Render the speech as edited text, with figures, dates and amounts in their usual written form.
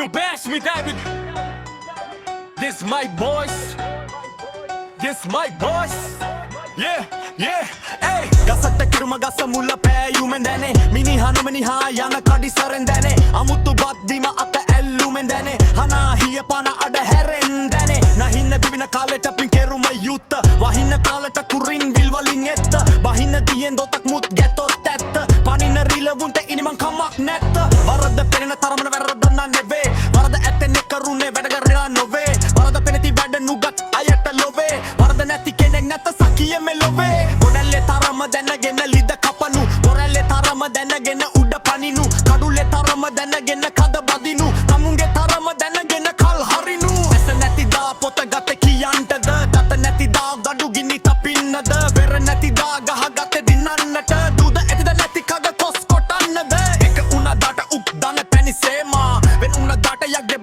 You bash me, David. This my boys. This my boys. Yeah, yeah, hey. ගසට කිරුම ගස මුල පෑයුමෙන් දැනේ මිනිහා නොමිනිහා යන කඩිසරෙන් දැනේ අමුතු බද්දිම අත ඇල්ලුමෙන් දැනේ හනා හිය පන අඩ හැරෙන් දැනේ නහින්න බිවින කාලෙට පින් කෙරුම යුත්ත වහින්න කාලෙට කුරින් විල් වලින් එත්ත බහින්න දියෙන් දොතක් මුත් ගැතොත් ඇත්ත පනින්න රිලවුන්ට ඉනිමන් කමක් නැත්ත වරද පෙනෙන තරමන වැරද්ද නෙවේ වරද ඇත්තෙන් කරුනේ වැඩ කරලා නොවේ වරද පෙනෙති වැඩ නුගත් අයට ලොවේ වරද නැති කෙනෙක් නැත සකියෙ මෙලොවේ ගොඩල්ලේ තරම දැනගෙන ලිද කපනු පොරැල්ලේ තරම දැනගෙන උඩ පනිනු කඩුල්ලේ තරම දැනගෙන කද බදිනු තමුන්ගේ තරම දැනගෙන කල් හරිනු ඇස නැති දා පොත ගත කියන්ටද ගත නැති දා ගඩු ගිනි තපින්නද වෙර නැති දා ගහ ගත දින්නන්නට දුද ඇතිද නැති කග කොස් කොටන්නද එක උන දාට උක් දන පැණි සේමා වෙන උන දාට යක්ගේ